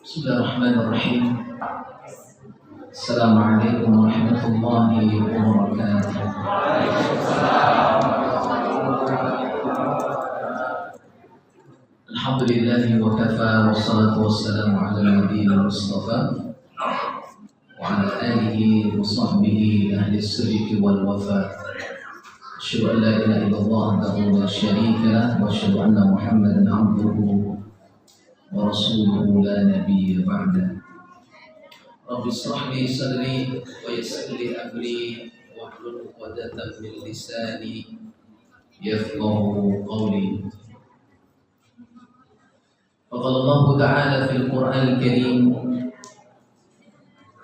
Bismillahirrahmanirrahim. Assalamualaikum warahmatullahi wabarakatuh. Alhamdulillahi wa kafa, wassalatu wassalamu ala nabiyyina Mustafa wa ala alihi wa sahbihi ahli as-sidqi wal wafa. Asyhadu an la ilaha illallah wahdahu la syarika lah wa asyhadu anna Muhammadan abduhu wa rasuluhu la nabiyya ba'da. Rabbi shrah li sadri wa yassir li amri wahlul 'uqdatam min lisani yafqahu qawli. Qala Allah Ta'ala fil Qur'anil Karim,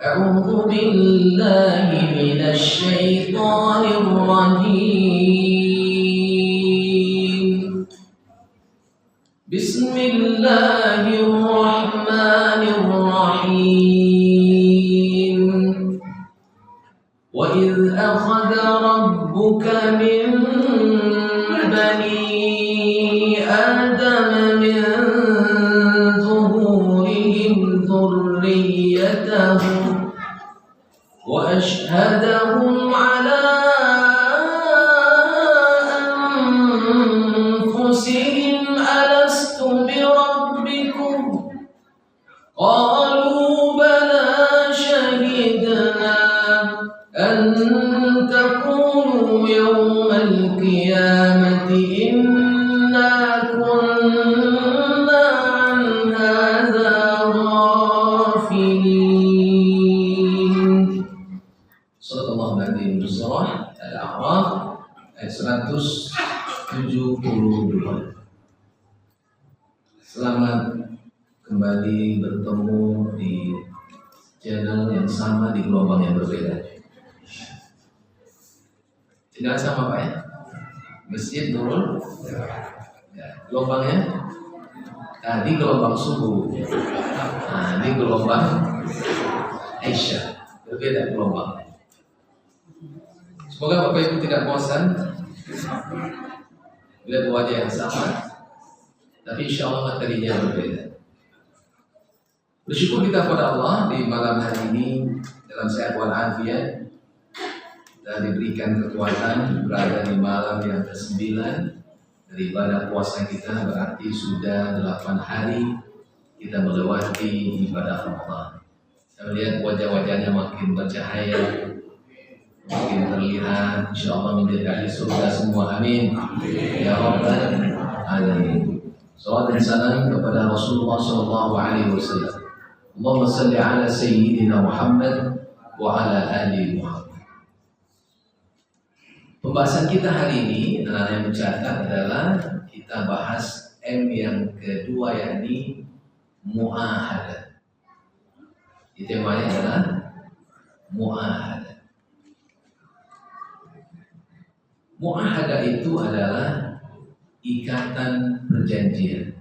A'udzu billahi minasy syaithanir rajim. Bismillahirrahmanirrahim. Wa idh akhadha rabbuka min bani Adam min zuhurihim dhurriyyatahum wa ashhadahum ala anfusihim alastu birabbikum qalu bala shahidna an taqulu yawmal qiyamati inna kunna an hadha ghafilin. Sallallahu alaihi wasallam. Al-A'raf ayat 172. Selamat kembali bertemu di channel yang sama di gelombang yang berbeda. Tidak sama Pak ya? Masjid Nurul ya, gelombangnya tadi gelombang subuh, nah ini gelombang Aisyah, berbeda gelombang. Semoga Bapak Ibu tidak bosan melihat wajah yang sama, tapi insya Allah materinya berbeda. Bersyukur kita kepada Allah di malam hari ini dalam sehat walafiat dan diberikan kekuatan berada di malam yang ke-9 dari ibadah puasa kita, berarti sudah 8 hari kita melewati ibadah Ramadan. Saya melihat wajah-wajahnya makin bercahaya, makin terlihat, insya Allah menjadi ahli surga semua, amin ya rabbal alamin. Salawat dan salam kepada Rasulullah SAW. Allahumma salli ala sayyidina Muhammad wa ala ali Muhammad. Pembahasan kita hari ini, anak-anak yang mencatat, adalah kita bahas M yang kedua, yakni mu'ahadah. Temanya adalah mu'ahadah. Mu'ahadah itu adalah ikatan perjanjian.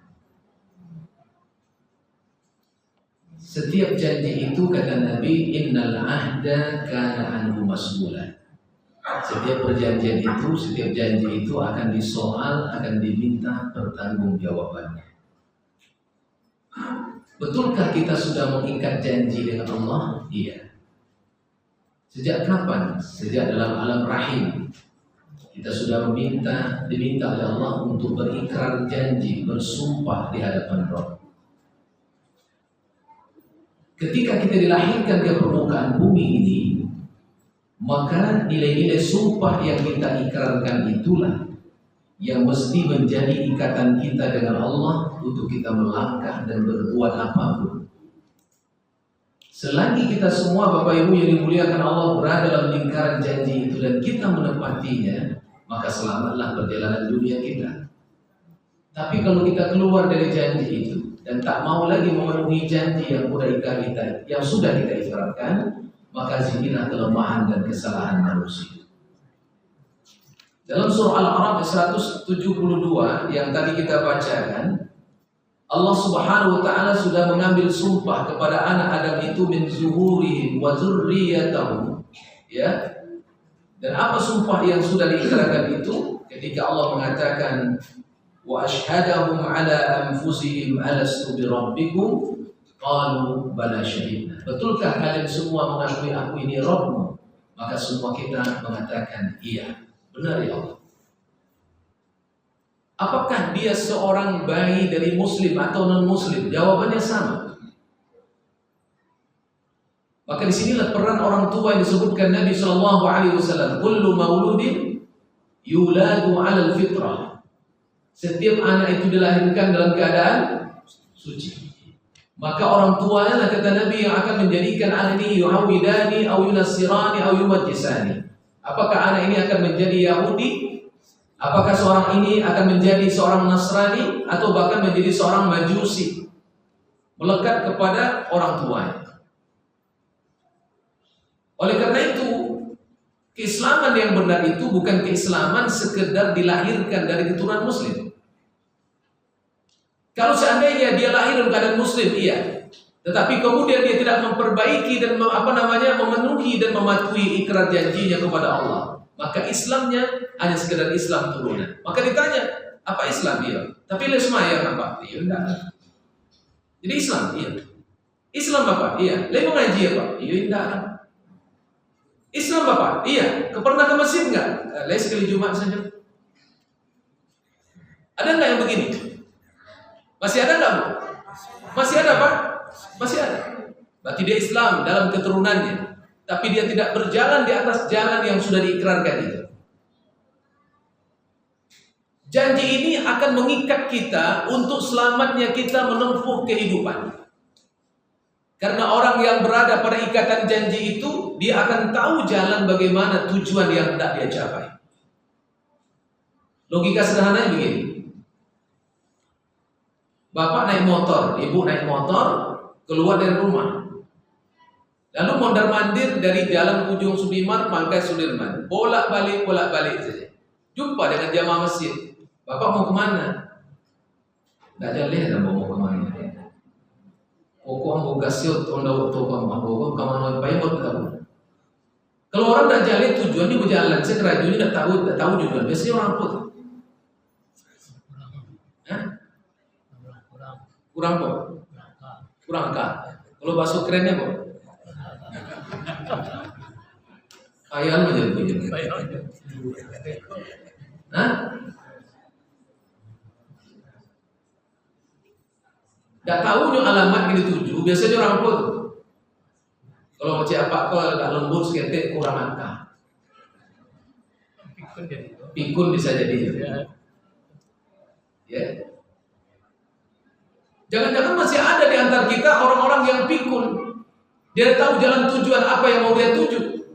Setiap janji itu, kata Nabi, innal ahda kana anhu mas'ulan. Setiap perjanjian itu, setiap janji itu akan disoal, akan diminta pertanggungjawabannya. Betulkah kita sudah mengikat janji dengan Allah? Iya. Sejak kapan? Sejak dalam alam rahim kita sudah diminta oleh Allah untuk berikrar janji, bersumpah di hadapan Rabb. Ketika kita dilahirkan ke permukaan bumi ini, maka nilai-nilai sumpah yang kita ikrarkan itulah yang mesti menjadi ikatan kita dengan Allah untuk kita melangkah dan berbuat apapun. Selagi kita semua Bapak Ibu yang dimuliakan Allah berada dalam lingkaran janji itu dan kita menepatinya, maka selamatlah perjalanan dunia kita. Tapi kalau kita keluar dari janji itu dan tak mau lagi memenuhi janji yang sudah kita ikrarkan, maka disinilah kelemahan dan kesalahan manusia. Dalam surah Al-A'raf 172 yang tadi kita bacakan, Allah Subhanahu wa taala sudah mengambil sumpah kepada anak Adam itu min zuhurihim wa dzurriyyatahum, ya. Dan apa sumpah yang sudah diikrarkan itu? Ketika Allah mengatakan wa ashhadahum ala anfusihim alastu birabbikum Qalu bala syahidna. Betulkah kalian semua mengakui aku ini Rabbmu? Maka semua kita mengatakan iya. Benar ya Allah. Apakah dia seorang bayi dari muslim atau non muslim? Jawabannya sama. Maka disinilah peran orang tua yang disebutkan Nabi Shallallahu Alaihi Wasallam. Kullu mauludin yuladu 'alal fitrah. Setiap anak itu dilahirkan dalam keadaan suci. Maka orang tuanya lah kata Nabi yang akan menjadikan anak ini yuhawidani au yunassirani au yumajjisani. Apakah anak ini akan menjadi Yahudi? Apakah seorang ini akan menjadi seorang Nasrani atau bahkan menjadi seorang Majusi? Melekat kepada orang tuanya. Oleh karena itu, keislaman yang benar itu bukan keislaman sekedar dilahirkan dari keturunan muslim. Kalau seandainya dia lahir dalam keadaan muslim, iya. Tetapi kemudian dia tidak memperbaiki dan memenuhi dan mematuhi ikrar janjinya kepada Allah, maka Islamnya hanya sekedar Islam turunan. Maka ditanya, apa Islam? Iya. Tapi lesmayang apa? Iya, enggak. Jadi Islam, iya. Islam apa? Iya. Lain mengaji apa? Iya, enggak. Islam apa? Iya. Pernah ke masjid enggak? Lain sekali Jumat saja. Ada enggak yang begini? Masih ada enggak, Bu? Masih ada, Pak? Masih ada. Berarti dia Islam dalam keturunannya, tapi dia tidak berjalan di atas jalan yang sudah diikrarkan itu. Janji ini akan mengikat kita untuk selamatnya kita menempuh kehidupan. Karena orang yang berada pada ikatan janji itu, dia akan tahu jalan bagaimana tujuan yang hendak dia capai. Logika sederhananya begini. Bapak naik motor, ibu naik motor, keluar dari rumah. Lalu mondar-mandir dari Jalan Ujung Sudirman, Pangkai Sudirman, bolak-balik saja. Jumpa dengan jamaah masjid. Bapak mau kemana? Nggak jalan mau kemana? Pokok ambo gasiot onda waktu ambo kamano paimot kamu. Kalau orang nggak jalan tujuannya berjalan, saya kerajunya nggak tahu tujuan. Biasanya orang pun. Kurang kok. Kurang kah? Kalau bahasa kerennya kok. Khayal menjadi. Hah? Tidak tahu alamat yang dituju. Biasanya orang pun. Kalau macam apa kalau agak lembut seketik kurang angka. Pikun bisa jadi. Ya. Jangan-jangan masih ada di antara kita orang-orang yang pikun. Dia tahu jalan tujuan apa yang mau dia tuju.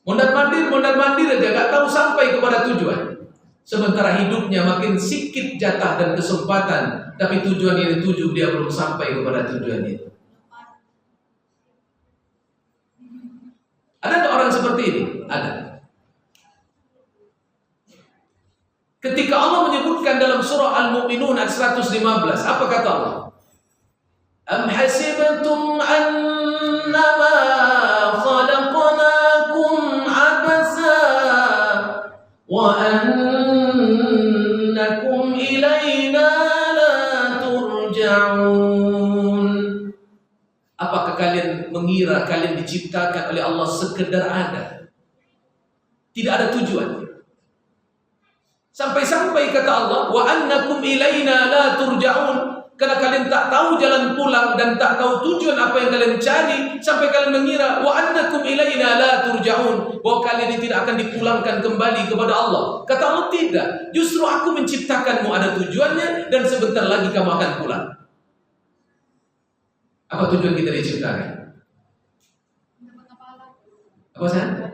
Mondar-mandir aja gak tahu sampai kepada tujuan. Sementara hidupnya makin sikit jatah dan kesempatan, tapi tujuan yang dituju dia belum sampai kepada tujuan itu. Ada tak orang seperti ini? Ada. Ketika Allah menyebutkan dalam surah Al-Mu'minun ayat 115, apa kata Allah? Am hasibtum annama khalaqnakum abasa wa annakum ilayna la turja'un. Apakah kalian mengira kalian diciptakan oleh Allah sekedar ada? Tidak ada tujuan. Sampai-sampai kata Allah, wa annakum ilaina la turja'un, karena kalian tak tahu jalan pulang dan tak tahu tujuan apa yang kalian cari, sampai kalian mengira wa annakum ilaina la turja'un, bahwa kalian ini tidak akan dipulangkan kembali kepada Allah. Kata Allah, tidak, justru aku menciptakanmu ada tujuannya dan sebentar lagi kamu akan pulang. Apa tujuan kita diciptakan? Apa sih?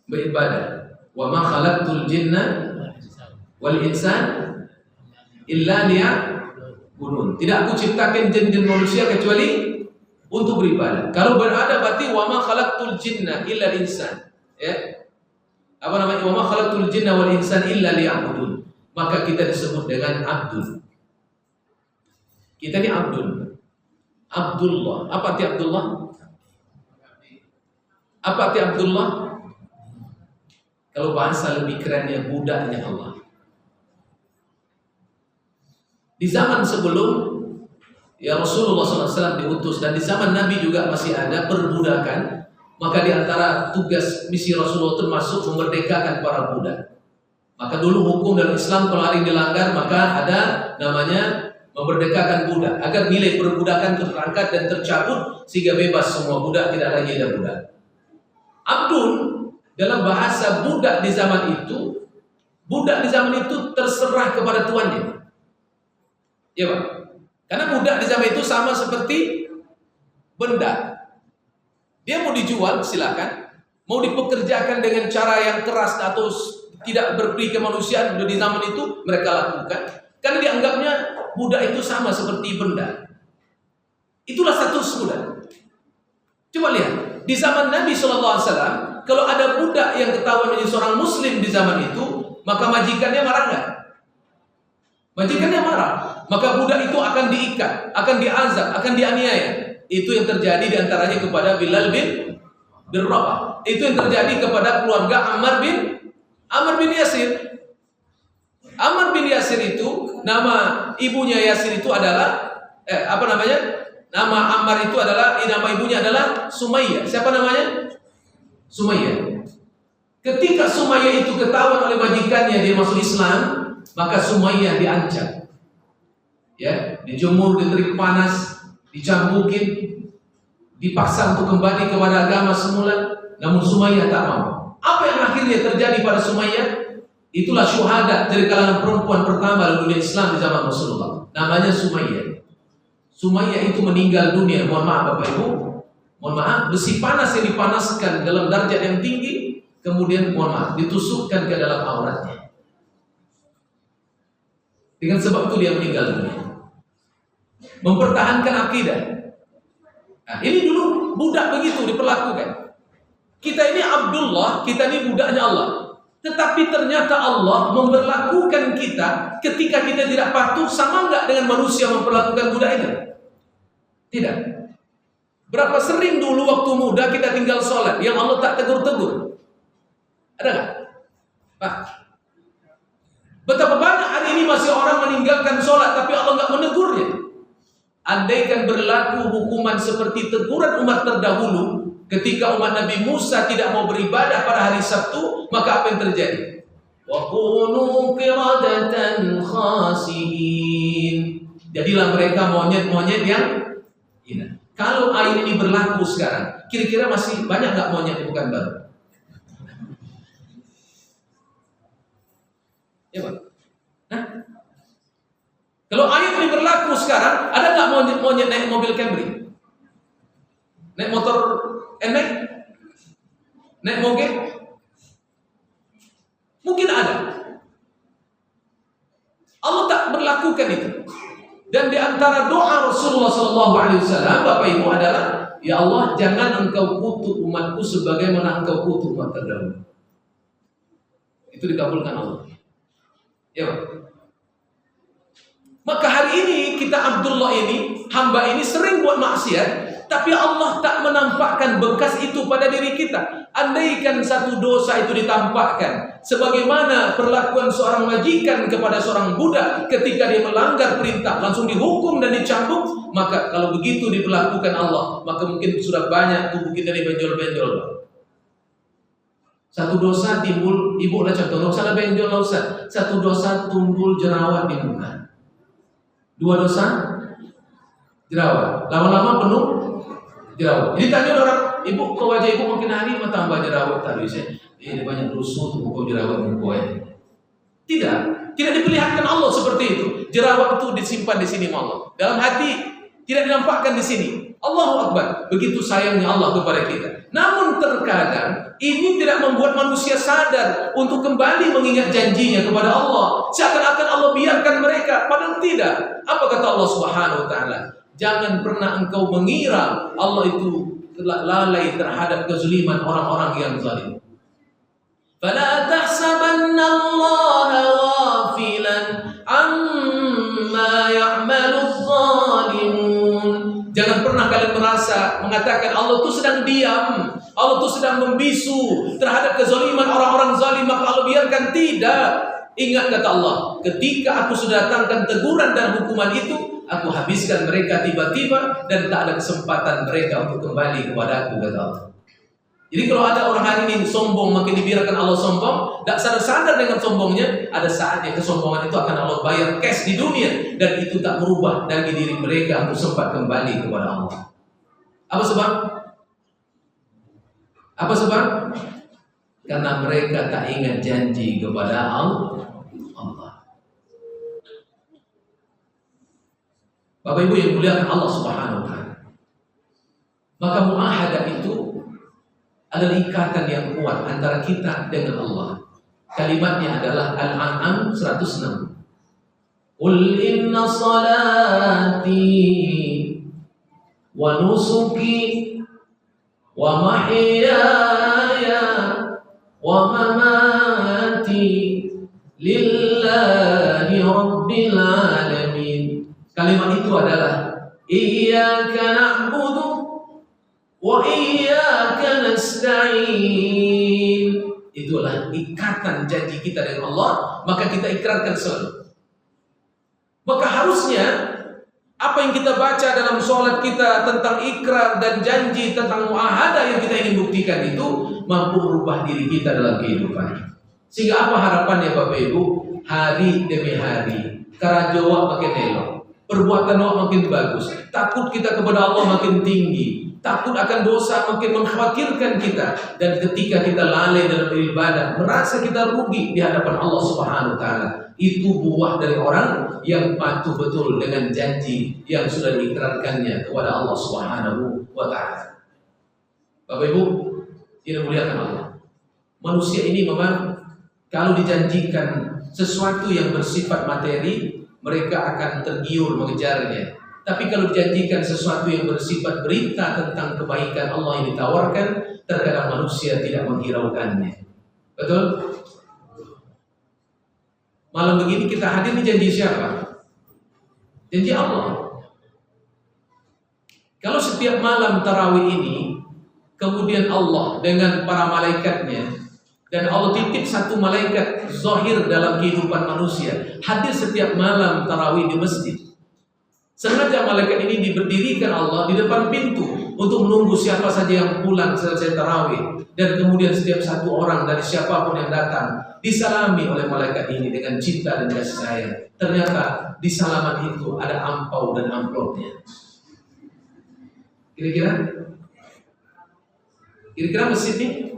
Beribadah. Wa ma khalaqtul jinna wal insan illa liya'budun. Tidak aku ciptakan jin dan manusia kecuali untuk beribadah. Kalau berada berarti wa ma khalaqtul jinna illa insan. Ya. Apa namanya? Wa ma khalaqtul jinna wal insan illa liya'budun. Maka kita disebut dengan abdul. Kita ini abdul. Abdullah. Apa arti Abdullah? Apa arti Abdullah? Kalau bahasa lebih kerennya budaknya Allah. Di zaman sebelum ya Rasulullah SAW diutus dan di zaman Nabi juga masih ada perbudakan, maka di antara tugas misi Rasulullah termasuk memerdekakan para budak. Maka dulu hukum dalam Islam kalau ada yang dilanggar maka ada namanya memerdekakan budak agar nilai perbudakan terangkat dan tercabut sehingga bebas semua budak, tidak lagi ada budak. Abdun dalam bahasa budak di zaman itu terserah kepada tuannya. Ya Pak, karena budak di zaman itu sama seperti benda. Dia mau dijual silakan, mau dipekerjakan dengan cara yang keras atau tidak berperi kemanusiaan di zaman itu mereka lakukan. Karena dianggapnya budak itu sama seperti benda. Itulah status budak. Coba lihat di zaman Nabi SAW, kalau ada budak yang ketahuan menjadi seorang Muslim di zaman itu, maka majikannya marah nggak? Majikannya marah. Maka budak itu akan diikat, akan diazab, akan dianiaya. Itu yang terjadi diantaranya kepada Bilal bin Rabah. Itu yang terjadi kepada keluarga Ammar bin Yasir. Ammar bin Yasir itu, nama ibunya Yasir itu adalah nama Ammar itu adalah nama ibunya adalah Sumayyah. Siapa namanya? Sumayyah. Ketika Sumayyah itu ketahuan oleh majikannya dia masuk Islam, maka Sumayyah diancam. Ya, dijemur di terik panas, dicambukin, dipaksa untuk kembali kepada agama semula, namun Sumayyah tak mau. Apa yang akhirnya terjadi pada Sumayyah? Itulah syuhada dari kalangan perempuan pertama dalam dunia Islam di zaman Rasulullah. Namanya Sumayyah. Sumayyah itu meninggal dunia. Mohon maaf Bapak Ibu, mohon maaf, besi panas yang dipanaskan dalam derajat yang tinggi, kemudian mohon maaf ditusukkan ke dalam auratnya. Dengan sebab itu dia meninggal dunia. Mempertahankan akidah. Nah, ini dulu budak begitu diperlakukan. Kita ini Abdullah, kita ini budaknya Allah. Tetapi ternyata Allah memperlakukan kita ketika kita tidak patuh sama enggak dengan manusia memperlakukan budak itu? Tidak. Berapa sering dulu waktu muda kita tinggal sholat yang Allah tak tegur-tegur? Ada nggak? Pak, betapa banyak hari ini masih orang meninggalkan sholat tapi Allah nggak menegurnya. Andaikan berlaku hukuman seperti teguran umat terdahulu ketika umat Nabi Musa tidak mau beribadah pada hari Sabtu, maka apa yang terjadi? Wa kunu qiradatan khasiin. Jadilah mereka monyet-monyet yang hina. Kalau ayat ini berlaku sekarang, kira-kira masih banyak nggak monyet di Pekanbaru? Ya Pak. Hah? Kalau ayat ini berlaku sekarang, ada nggak monyet naik mobil Camry? Naik motor NMAX? Naik moge? Mungkin ada. Allah tak berlakukan itu. Dan di antara doa Rasulullah SAW, Bapak Ibu adalah, ya Allah, jangan engkau kutuk umatku sebagaimana engkau kutuk umat terdahulu. Itu dikabulkan Allah. Ya Pak. Maka hari ini kita Abdullah ini, hamba ini sering buat maksiat, tapi Allah tak menampakkan bekas itu pada diri kita. Andaikan satu dosa itu ditampakkan, sebagaimana perlakuan seorang majikan kepada seorang budak ketika dia melanggar perintah, langsung dihukum dan dicambuk, maka kalau begitu diperlakukan Allah, maka mungkin sudah banyak tubuh kita dibenjol-benjol. Satu dosa timbul, ibu lah contoh, dosa benjol lah Ustaz. Satu dosa timbul jerawat di muka. Dua dosa jerawat, lama-lama penuh jerawat. Jadi tanya orang, ibu ke wajah ibu makin hari tambah jerawat tadi saya. Ini banyak lusuh tuh buku jerawat bukunya. Tidak diperlihatkan Allah seperti itu. Jerawat itu disimpan di sini Allah. Dalam hati tidak dinampakkan di sini. Allahu Akbar. Begitu sayangnya Allah kepada kita. Namun terkadang ini tidak membuat manusia sadar untuk kembali mengingat janjinya kepada Allah. Seakan-akan Allah biarkan mereka, padahal tidak. Apa kata Allah Subhanahu wa taala? Jangan pernah engkau mengira Allah itu lalai terhadap kezaliman orang-orang yang zalim. Fala tahsabanna Allah ghafilan amma ya'malu zalimun. Jangan pernah kalian merasa mengatakan Allah itu sedang diam, Allah itu sedang membisu terhadap kezaliman orang-orang zalim, maka Allah biarkan. Tidak. Ingat kata Allah, ketika aku sudah datangkan teguran dan hukuman itu, aku habiskan mereka tiba-tiba dan tak ada kesempatan mereka untuk kembali kepada aku, kata Allah. Jadi kalau ada orang hari ini sombong, makin dibiarkan Allah sombong, tak sadar-sadar dengan sombongnya, ada saatnya kesombongan itu akan Allah bayar cash di dunia, dan itu tak merubah dari diri mereka untuk sempat kembali kepada Allah. Apa sebab? Apa sebab? Karena mereka tak ingat janji kepada Allah. Bapak Ibu yang muliakan Allah Subhanahu wa taala. Maka muahadah itu adalah ikatan yang kuat antara kita dengan Allah. Kalimatnya adalah Al-An'am 106. Qul inna salati wa nusuki wa mahyaya wa mamati lillahi rabbil alamin. Kalimat itu adalah iyyaka na'budu wa iyyaka nasta'in. Itulah ikatan janji kita dengan Allah, maka kita ikrarkan selalu. Maka harusnya apa yang kita baca dalam sholat kita tentang ikrar dan janji, tentang muahadah yang kita ingin buktikan itu mampu merubah diri kita dalam kehidupan. Sehingga apa harapannya Bapak Ibu? Hari demi hari karajowa makin elok, perbuatan awak makin bagus, takut kita kepada Allah makin tinggi, takut akan dosa makin mengkhawatirkan kita, dan ketika kita lalai dalam beribadah, merasa kita rugi di hadapan Allah Subhanahu wa taala. Itu buah dari orang yang patuh betul dengan janji yang sudah diikrarkannya kepada Allah Subhanahu wa taala. Bapak Ibu, yang dimuliakan Allah. Manusia ini memang kalau dijanjikan sesuatu yang bersifat materi, mereka akan tergiur mengejarnya. Tapi kalau dijanjikan sesuatu yang bersifat berita tentang kebaikan Allah yang ditawarkan, terkadang manusia tidak menghiraukannya. Betul? Malam begini kita hadir di janji siapa? Janji Allah. Kalau setiap malam tarawih ini, kemudian Allah dengan para malaikatnya, dan Allah titip satu malaikat zahir dalam kehidupan manusia, hadir setiap malam tarawih di masjid. Sengaja malaikat ini diberdirikan Allah di depan pintu untuk menunggu siapa saja yang pulang selesai tarawih, dan kemudian setiap satu orang dari siapapun yang datang disalami oleh malaikat ini dengan cinta dan kasih sayang. Ternyata di salaman itu ada ampau dan amplopnya. Kira-kira masjid ini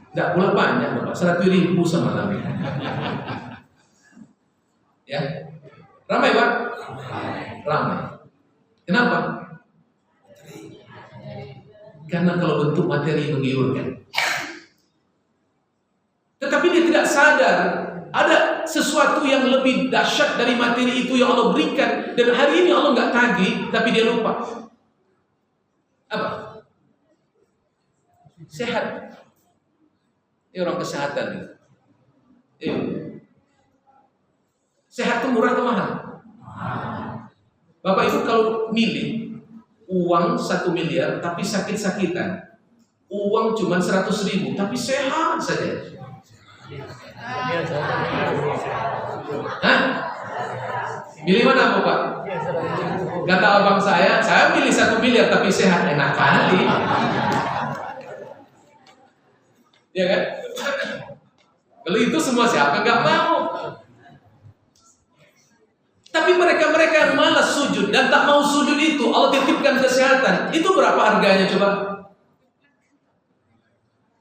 tidak pula banyak Bapak, 100.000 sama kami. Ya, ramai Pak? Ramai. Kenapa? Karena kalau bentuk materi menggiurkan. Tetapi dia tidak sadar ada sesuatu yang lebih dahsyat dari materi itu yang Allah berikan, dan hari ini Allah nggak tagih, tapi dia lupa. Apa? Sehat. Ini orang kesehatan nih. Sehat itu murah atau mahal? Bapak Ibu kalau milih uang 1 miliar tapi sakit-sakitan, uang cuma 100.000 tapi sehat saja. Hah? Milih mana Bapak? Kata abang saya pilih 1 miliar tapi sehat, enak kali. Ya kan? Kalau itu semua siapa nggak mau? Tapi mereka yang malas sujud dan tak mau sujud itu Allah titipkan kesehatan. Itu berapa harganya coba?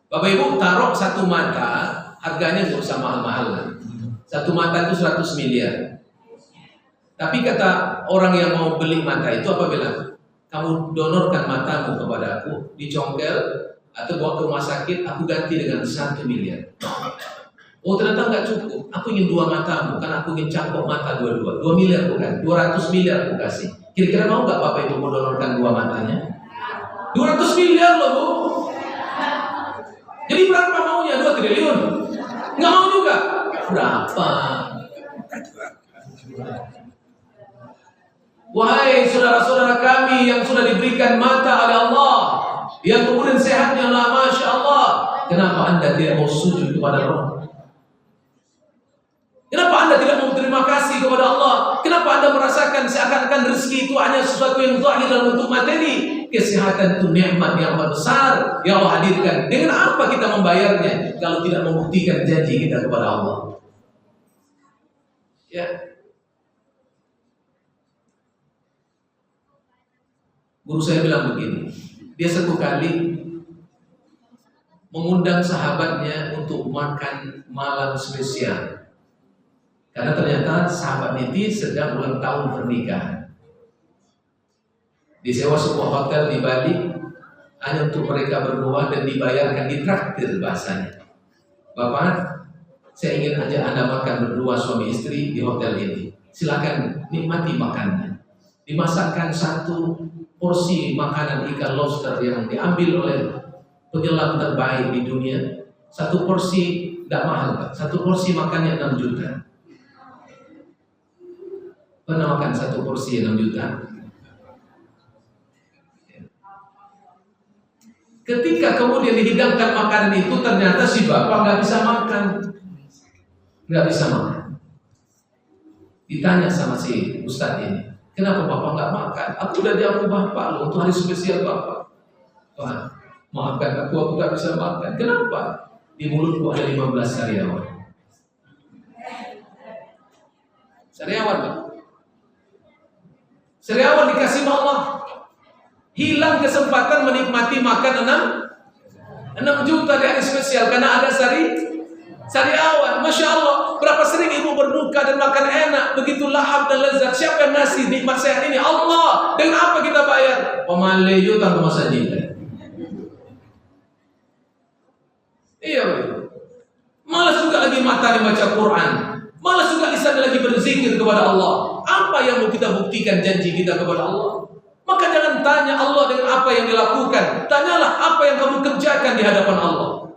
Bapak Ibu taruh satu mata, harganya nggak usah mahal-mahal. Satu mata itu 100 miliar. Tapi kata orang yang mau beli mata itu apa bilang? Kamu donorkan matamu kepada aku, dicongkel atau bawa ke rumah sakit, aku ganti dengan 1 miliar. Oh ternyata nggak cukup, aku ingin 2 matamu, kan aku ingin cangkok mata 2 miliar bukan, 200 miliar aku kasih. Kira-kira mau nggak Bapak Ibu mendonorkan 2 matanya? 200 miliar loh Bu. Jadi berapa maunya? 2 triliun? Nggak mau juga. Berapa? Wahai saudara-saudara kami yang sudah diberikan mata oleh Allah, yang kemudian sehatnya lah Masya Allah, Kenapa Anda tidak mau sujud kepada Roh? Kenapa Anda tidak mau terima kasih kepada Allah? Kenapa Anda merasakan seakan-akan rezeki itu hanya sesuatu yang zahir dalam bentuk materi? Kesehatan itu nikmat yang besar yang Allah hadirkan. Dengan apa kita membayarnya kalau tidak membuktikan janji kita kepada Allah? Ya. Guru saya bilang begini, dia satu kali mengundang sahabatnya untuk makan malam spesial. Karena ternyata sahabat ini sedang ulang tahun pernikahan. Disewa sebuah hotel di Bali hanya untuk mereka berdua dan dibayarkan, ditraktir bahasanya. Bapak, saya ingin ajak Anda makan berdua suami istri di hotel ini. Silakan nikmati makannya. Dimasakkan satu porsi makanan ikan lobster yang diambil oleh penyelam terbaik di dunia. Satu porsi tidak mahal, Pak. Satu porsi makannya 6 juta. Pernah makan satu porsi 6 juta? Ketika kemudian dihidangkan makanan itu, ternyata si bapak nggak bisa makan. Nggak bisa makan. Ditanya sama si ustadz ini, kenapa bapak nggak makan? Aku udah jamu bapak loh untuk hari spesial bapak. Wah, maafkan aku nggak bisa makan. Kenapa? Di mulutku ada 15 sariawan. Sariawan, Pak. Sariawan dikasih Allah. Hilang kesempatan menikmati makan 6 juta di hari spesial karena ada sariawan. Masya Allah, berapa sering ibu berduka dan makan enak, begitu lahap dan lezat. Siapa yang ngasih nikmat sehat ini? Allah. Dengan apa kita bayar? Pemaleyo tanpa masajid. Iya, malas juga lagi mata dibaca Quran, malas juga lisan lagi berzikir kepada Allah. Apa yang mau kita buktikan janji kita kepada Allah? Maka jangan tanya Allah dengan apa yang dilakukan. Tanyalah apa yang kamu kerjakan di hadapan Allah.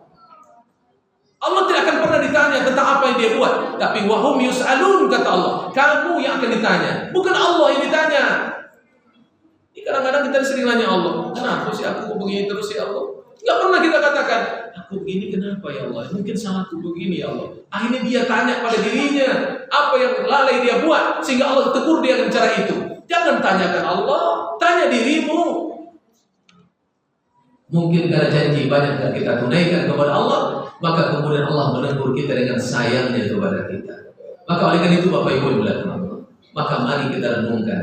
Allah tidak akan pernah ditanya tentang apa yang dia buat. Tapi wahum yus'alun, kata Allah. Kamu yang akan ditanya, bukan Allah yang ditanya. Kadang-kadang kita sering nanya Allah, kenapa sih aku begini terus ya Allah? Gak pernah kita katakan, aku begini kenapa ya Allah? Mungkin salahku begini ya Allah. Akhirnya dia tanya pada dirinya, apa yang lalai dia buat, sehingga Allah tegur dia dengan cara itu. Jangan tanyakan Allah, tanya dirimu. Mungkin karena janji banyak yang kita tunaikan kepada Allah, maka kemudian Allah menegur kita dengan sayangnya kepada kita. Maka oleh karena itu Bapak Ibu yang dimuliakan Allah, maka mari kita renungkan,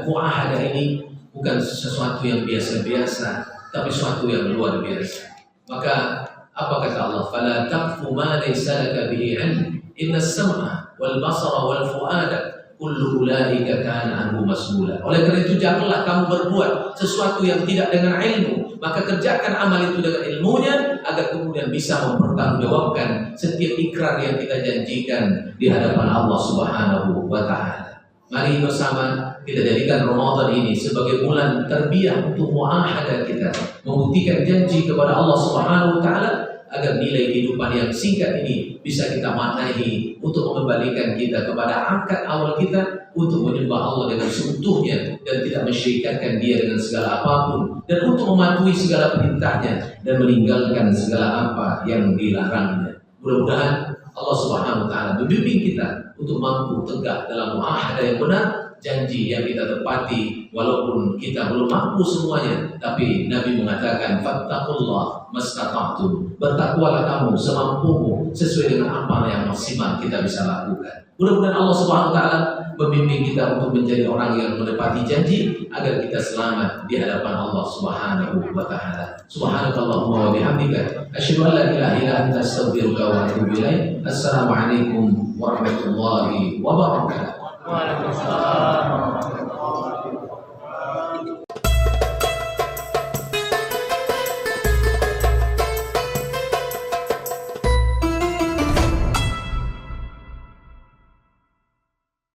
muahadah ini bukan sesuatu yang biasa-biasa, tapi sesuatu yang luar biasa. Maka apa kata Allah? Fala taqfu ma laysa laka bihi 'ilm, innas sam'a wal basara wal fu'ada kullu ulaika kana anhu mas'ula. Oleh karena itu janganlah kamu berbuat sesuatu yang tidak dengan ilmu, maka kerjakan amal itu dengan ilmunya agar kemudian bisa mempertanggungjawabkan setiap ikrar yang kita janjikan di hadapan Allah Subhanahu wa taala. Mari bersama kita jadikan Ramadan ini sebagai bulan tarbiyah untuk muahadah kita, membuktikan janji kepada Allah Subhanahu wa taala agar nilai kehidupan yang singkat ini bisa kita maknai untuk mengembalikan kita kepada akad awal kita untuk menyembah Allah dengan seutuhnya dan tidak mensyirikkan Dia dengan segala apapun, dan untuk mematuhi segala perintahnya dan meninggalkan segala apa yang dilarangnya. Mudah-mudahan Allah Subhanahu wa taala membimbing kita untuk mampu tegak dalam muahadah yang benar, janji yang kita tepati walaupun kita belum mampu semuanya, tapi Nabi mengatakan fattaqullah mastata'tum, bertakwalah kamu semampumu sesuai dengan apa yang maksimal kita bisa lakukan. Mudah-mudahan Allah Subhanahu wa taala membimbing kita untuk menjadi orang yang menepati janji agar kita selamat di hadapan Allah Subhanahu wa taala. Subhanakallahumma wa bihamdika asyhadu an la ilaha illa anta astaghfiruka wa atubu ilaik. Assalamualaikum warahmatullahi wabarakatuh. Waalaikumsalam warahmatullahi wabarakatuh.